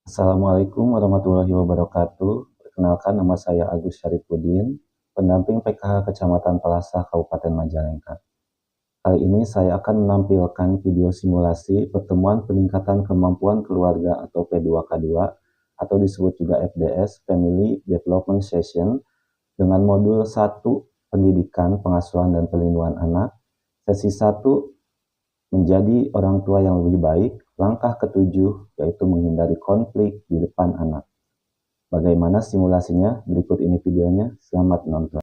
Assalamualaikum warahmatullahi wabarakatuh. Perkenalkan nama saya Agus Syarifuddin, pendamping PKH Kecamatan Pelasa, Kabupaten Majalengka. Kali ini saya akan menampilkan video simulasi pertemuan peningkatan kemampuan keluarga atau P2K2 atau disebut juga FDS, Family Development Session, dengan modul 1 Pendidikan, Pengasuhan dan Perlindungan Anak, sesi 1 menjadi orang tua yang lebih baik, langkah ketujuh yaitu menghindari konflik di depan anak. Bagaimana simulasinya? Berikut ini videonya. Selamat menonton.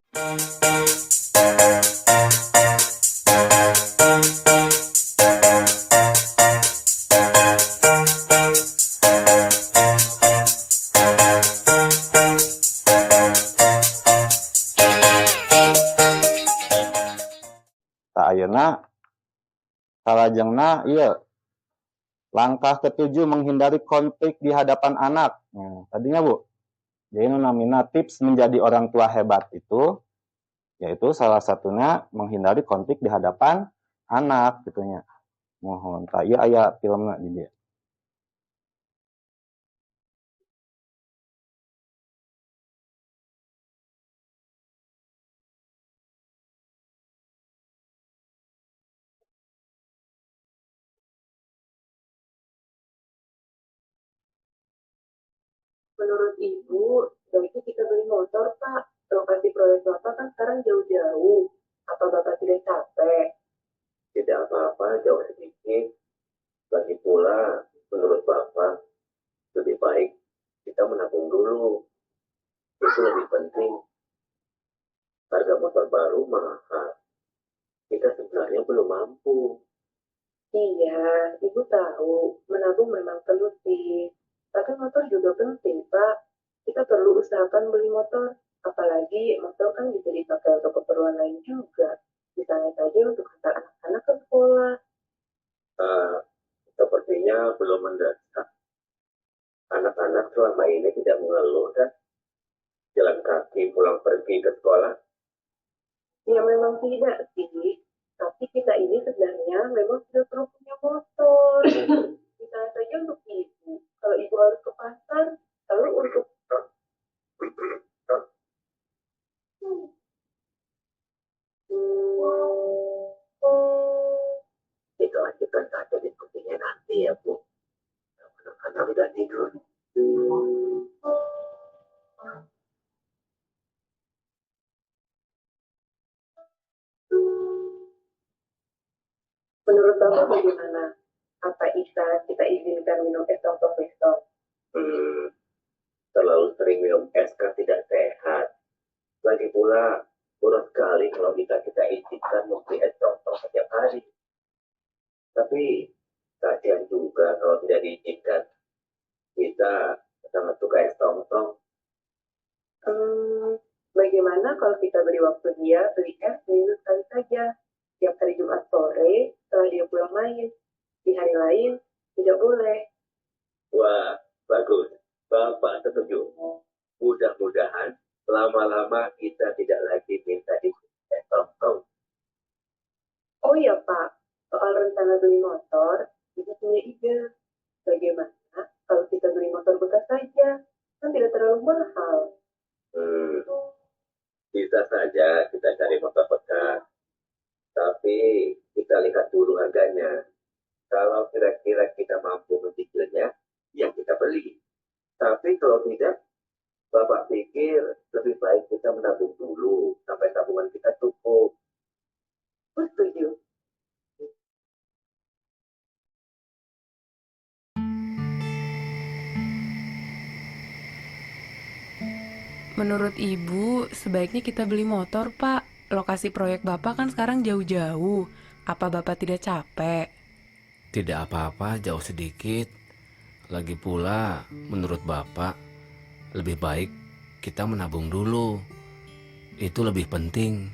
Tak ayeuna salajengna ieu langkah ketujuh menghindari konflik di hadapan anak. Tadinya Bu, jadi namina tips menjadi orang tua hebat itu yaitu salah satunya menghindari konflik di hadapan anak gitunya. Mohon tak ieu aya filmna di dieu. Menurut Ibu, sebaiknya kita beli motor, Pak. Lokasi proyek Bapak kan sekarang jauh-jauh. Apa Bapak tidak capek? Tidak apa-apa, jauh sedikit. Lagi pula, menurut Bapak, lebih baik kita menabung dulu. Itu lebih penting. Harga motor baru mahal. Kita sebenarnya belum mampu. Iya, Ibu tahu, menabung memang perlu sih. Tapi motor juga penting, Pak. Kita perlu usahakan beli motor. Apalagi motor kan bisa dipakai untuk keperluan lain juga. Misalnya saja untuk antar anak-anak ke sekolah. Uh, Sepertinya belum mendesak. Anak-anak selama ini tidak mengeluh kan? Jalan kaki pulang pergi ke sekolah. Ya memang tidak sih. Tapi kita ini sebenarnya memang sudah perlu punya motor. Misalnya saja untuk ibu. Kalau ibu harus ke pasar, lalu untuk itu lanjutkan saja diskusinya nanti ya Bu. Anak-anak udah tidur. Menurut Bapak bagaimana? Apa kita izinkan minum es atau besok? Terlalu sering minum es kan tidak sehat. Lagi pula, murah sekali kalau kita izinkan mesti es contoh setiap hari. Tapi, kasihan juga kalau tidak diizinkan. Kita sangat suka es tong-tong. Bagaimana kalau kita beri waktu dia beli es seminggu sekali saja? Tiap hari Jumat sore setelah dia pulang main. Di hari lain, tidak boleh. Wah, bagus. Bapak setuju. Mudah-mudahan lama-lama kita tidak lagi minta es tong-tong. Oh iya Pak, soal rencana beli motor, kita punya ide. Bagaimana kalau kita beli motor bekas saja? Kan tidak terlalu mahal. Bisa saja kita cari motor bekas. Tapi kita lihat dulu harganya. Kalau kira-kira kita mampu mencicilnya, ya kita beli. Tapi kalau tidak, Bapak pikir lebih baik kita menabung dulu sampai tabungan kita cukup. Setuju. Menurut Ibu, sebaiknya kita beli motor, Pak. Lokasi proyek Bapak kan sekarang jauh-jauh. Apa Bapak tidak capek? Tidak apa-apa, jauh sedikit. Lagi pula, menurut Bapak, lebih baik kita menabung dulu. Itu lebih penting.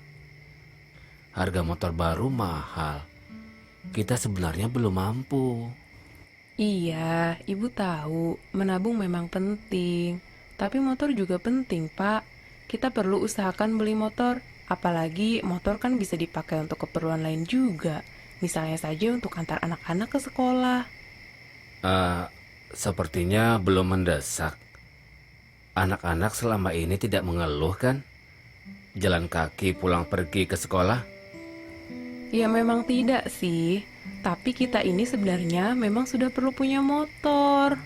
Harga motor baru mahal. Kita sebenarnya belum mampu. Iya, Ibu tahu, menabung memang penting. Tapi motor juga penting, Pak. Kita perlu usahakan beli motor. Apalagi motor kan bisa dipakai untuk keperluan lain juga. Misalnya saja untuk antar anak-anak ke sekolah. Sepertinya belum mendesak. Anak-anak selama ini tidak mengeluh kan? Jalan kaki pulang pergi ke sekolah? Ya memang tidak sih, tapi kita ini sebenarnya memang sudah perlu punya motor.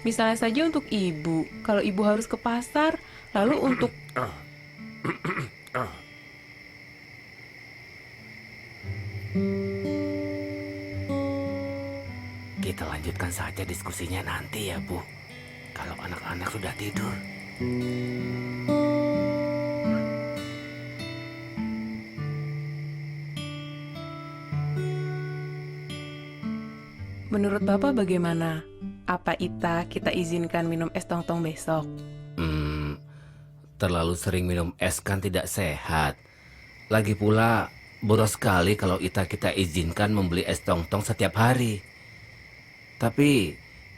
Misalnya saja untuk ibu, kalau ibu harus ke pasar, lalu untuk... Kita lanjutkan saja diskusinya nanti ya, Bu. Kalau anak-anak sudah tidur. Menurut Bapak bagaimana? Apa kita izinkan minum es tong-tong besok? Hmm, terlalu sering minum es kan tidak sehat. Lagi pula, boros sekali kalau kita izinkan membeli es tong-tong setiap hari. Tapi,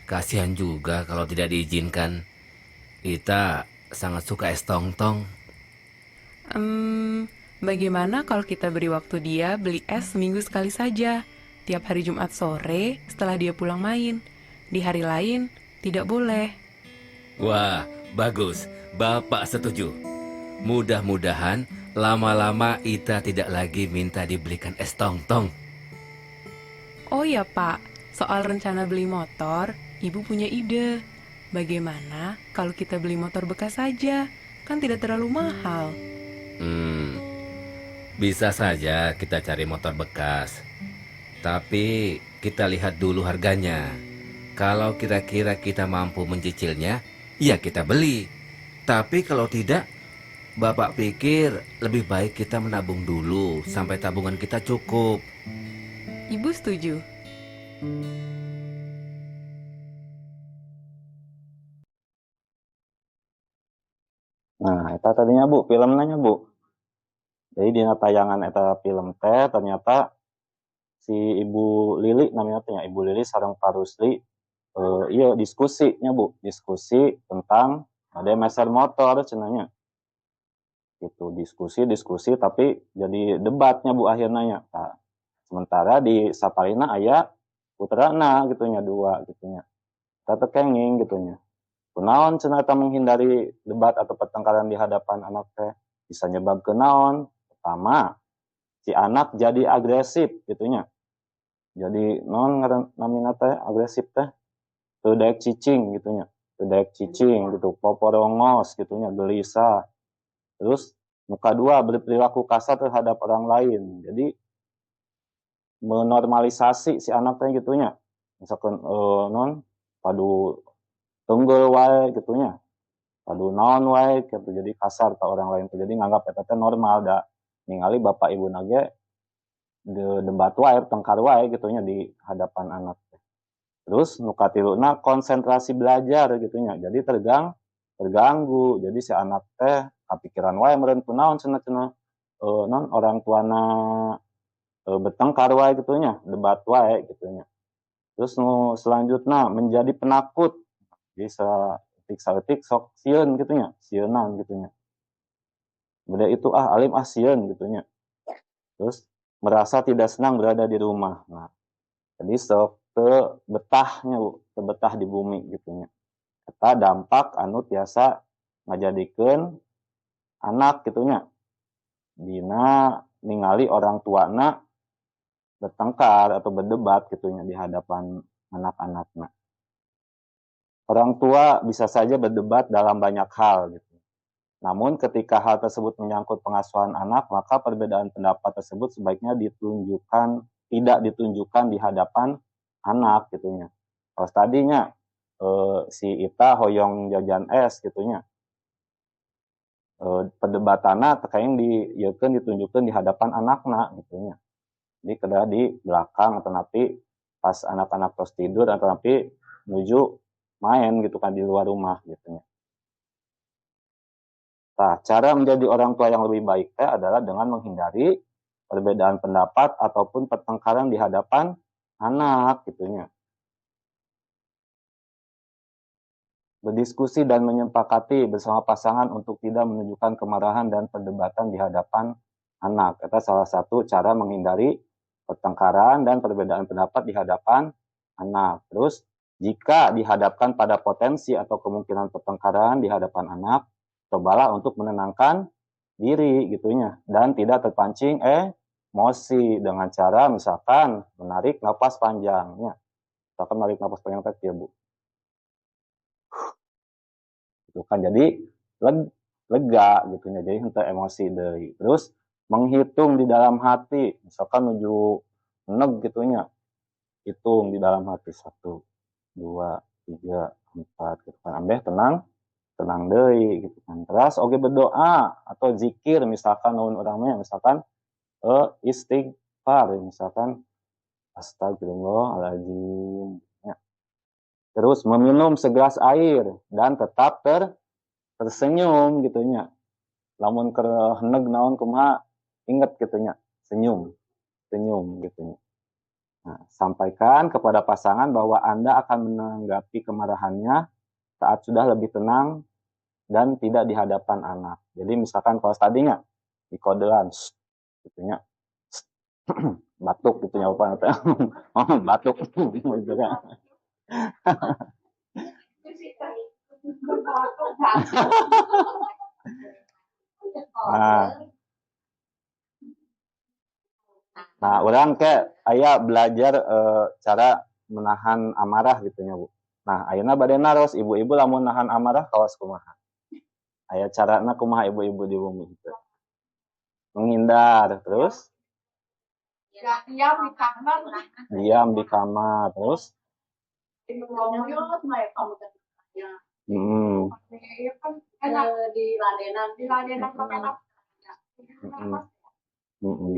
kasihan juga kalau tidak diizinkan. Ita sangat suka es tong-tong. Bagaimana kalau kita beri waktu dia beli es seminggu sekali saja? Tiap hari Jumat sore setelah dia pulang main. Di hari lain, tidak boleh. Wah, bagus. Bapak setuju. Mudah-mudahan lama-lama Ita tidak lagi minta dibelikan es tong-tong. Oh ya Pak, soal rencana beli motor, Ibu punya ide. Bagaimana kalau kita beli motor bekas saja? Kan tidak terlalu mahal. Hmm, bisa saja kita cari motor bekas. Tapi kita lihat dulu harganya. Kalau kira-kira kita mampu mencicilnya, ya kita beli. Tapi kalau tidak, Bapak pikir lebih baik kita menabung dulu sampai tabungan kita cukup. Ibu setuju? Nah, eta tadinya Bu, film nanya Bu. Jadi di tayangan eta film teh ternyata si Ibu Lili namanya teh Ibu Lili sareng Pak Rusli iya diskusinya Bu, diskusi tentang ada meser motor cenanya. Gitu, diskusi tapi jadi debatnya Bu akhirnya. Nah, sementara di Saparina aya puterana gitunya dua gitunya. Eta teh kenging gitunya. Kunaon cenah eta menghindari debat atau pertengkaran di hadapan anak teh bisa nyebabkeun naon? Pertama, si anak jadi agresif gitunya. Jadi non namina teh agresif teh teu daek cicing gitunya. Teu daek cicing gitu, poporongos gitunya, gelisah. Terus muka dua berperilaku kasar terhadap orang lain. Jadi menormalisasi si anak teh gitunya. Misalkan non padu tunggul wae gitunya. Padu naon wae gitu. Jadi kasar ke orang lain tuh. Jadi nganggap eta teh normal da ningali bapak ibu nage debat wae tengkar wae gitunya di hadapan anak. Terus nu katiluna konsentrasi belajar gitunya. Jadi terganggu. Jadi si anak teh kapikiran wae meureun kunaon cenah non orang tuana bertengkar wae gitunya, debat wae gitunya. Terus nu selanjutnya menjadi penakut. Jadi saeutik sok sieun gitunya, sieunan gitunya. Beda itu alim sieun gitunya. Terus merasa tidak senang berada di rumah. Nah, jadi sok teu betahnya Bu, teu betah di bumi gitunya. Eta dampak anu tiasa ngajadikeun anak gitunya. Dina ningali orang tuana bertengkar atau berdebat gitunya di hadapan anak-anakna. Orang tua bisa saja berdebat dalam banyak hal gitu. Namun ketika hal tersebut menyangkut pengasuhan anak, maka perbedaan pendapat tersebut sebaiknya tidak ditunjukkan di hadapan anak gitunya. Kalau tadinya si Ita hoyong jajan es gitunya. Perdebatanna terkadang ditunjukkan di hadapan anakna gitunya. Jadi kada di belakang atau nanti pas anak-anak tos tidur atau nanti menuju main gitu kan di luar rumah gitu. Nah, cara menjadi orang tua yang lebih baik adalah dengan menghindari perbedaan pendapat ataupun pertengkaran di hadapan anak gitunya. Berdiskusi dan menyepakati bersama pasangan untuk tidak menunjukkan kemarahan dan perdebatan di hadapan anak. Itu salah satu cara menghindari pertengkaran dan perbedaan pendapat di hadapan anak. Terus Jika dihadapkan pada potensi atau kemungkinan pertengkaran di hadapan anak, cobalah untuk menenangkan diri gitunya dan tidak terpancing emosi dengan cara misalkan menarik napas panjangnya. Misalkan menarik napas panjang tadi ya Bu. Itu kan jadi lega gitunya, jadi henteu emosi deui. Terus menghitung di dalam hati, misalkan menuju eneg gitunya. Hitung di dalam hati 1, 2, 3, 4 gitu kan. Ambeh tenang deui gitu kan. Terus oge berdoa atau zikir misalkan nuhun urang mah misalkan istighfar misalkan astagfirullahaladzim ya. Terus meminum segelas air dan tetap tersenyum gitunya. Lamun keur heneg naon kumaha inget gitunya, senyum gitunya. Nah, sampaikan kepada pasangan bahwa Anda akan menanggapi kemarahannya saat sudah lebih tenang dan tidak di hadapan anak. Jadi misalkan kalau tadinya di kodean gitunya. Batuk gitunya apa batuk gitu kan. Nah, orang aya belajar cara menahan amarah gitunya Bu. Nah, ayeuna bade naros ibu-ibu lamun nahan amarah kawas kumaha? Aya carana kumaha ibu-ibu di bumi itu? Menghindar, terus? Diam di kamar, terus?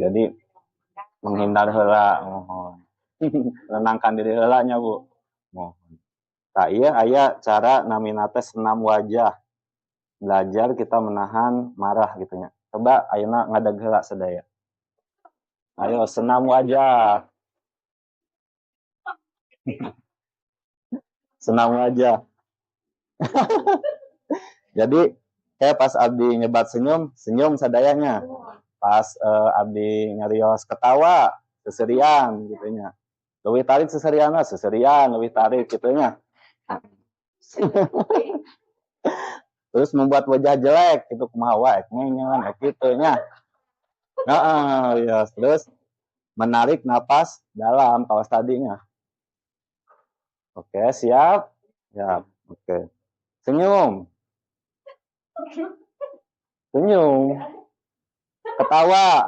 Jadi menghindar heula mohon. Menenangkan diri heula nya Bu. Mohon. Tah ieu aya cara namina teh senam wajah. Belajar kita menahan marah gitu nya. Coba ayeuna ngadeg heula sadaya. Ayo senam wajah. Senam wajah. Jadi kayak pas abdi nyebat senyum sadayanya. Pas abdi nyarios ketawa seserian gitu nya. Leuwih tarik seserian leuwih tarik gitu nya. Terus membuat wajah jelek itu kumaha wae ngenyan kitu nya. Ya, terus menarik napas dalam kawas tadinya. Oke, siap? Ya, oke. Senyum. Ketawa.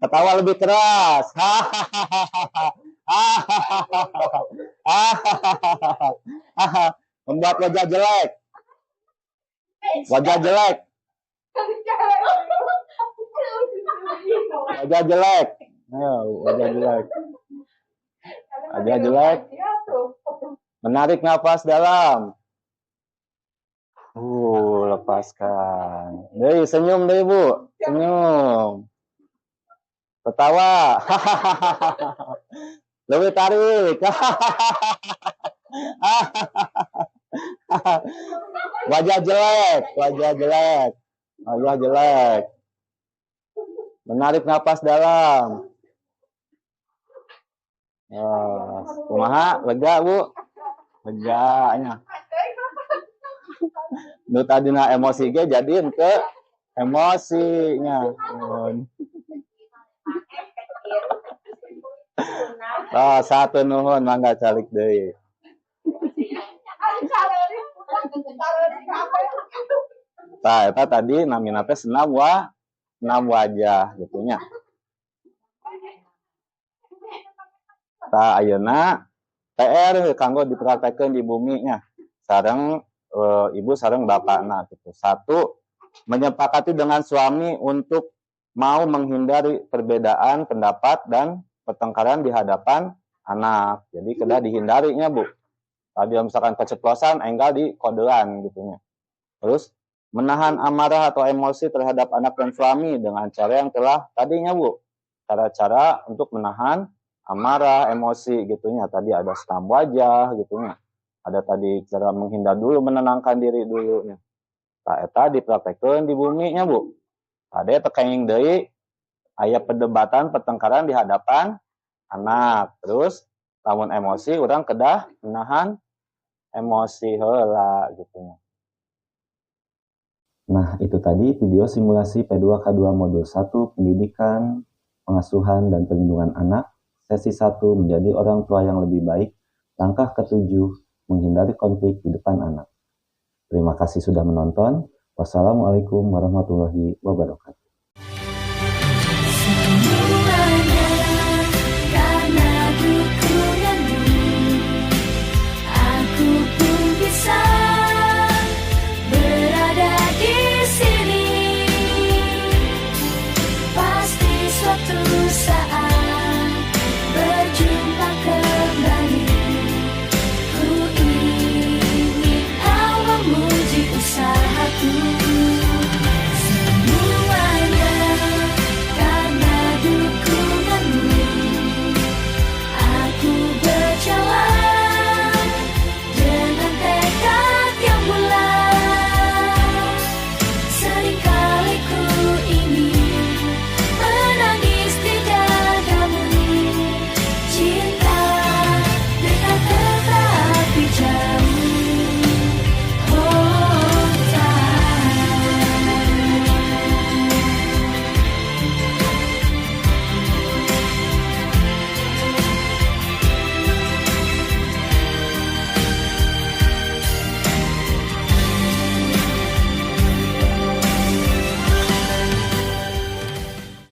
Ketawa lebih keras. Membuat wajah jelek. Wajah jelek. Menarik nafas dalam. Lepaskan. Deui senyum deui Bu. Senyum. Ketawa. Leuwih tarik. Wajah jelek. Menarik napas dalam. Kumaha? Lega Bu? Leganya. Nu tadina emosi ge jadiin ke emosinya. Satu nuhun mangga calik deui. Eta tadi namina teh senam wajah gitu nya. Ayeuna PR kanggo dipraktekeun di bumi nya. Sareng ibu sareng bapakna gitu. 1, menyepakati dengan suami untuk mau menghindari perbedaan pendapat dan pertengkaran di hadapan anak. Jadi kedah dihindarinya Bu. Tadi misalkan keceplosan enggal di kodean gitu nya. Terus menahan amarah atau emosi terhadap anak dan suami dengan cara yang telah tadinya Bu. Cara-cara untuk menahan amarah, emosi gitunya. Tadi ada senam wajah gitunya. Ada tadi cara menghindar dulu, menenangkan diri dulu. Eta dipraktekeun di bumi nya Bu. Tadi tekenging deui aya perdebatan pertengkaran di hadapan anak. Terus lamun emosi urang kedah menahan emosi heula gitu. Nah, itu tadi video simulasi P2K2 Modul 1 Pendidikan, Pengasuhan, dan Perlindungan Anak, sesi 1 menjadi orang tua yang lebih baik, langkah ke-7 menghindari konflik di depan anak. Terima kasih sudah menonton. Wassalamualaikum warahmatullahi wabarakatuh. Semuanya karena dukunganmu, aku pun bisa berada di sini. Pasti suatu saat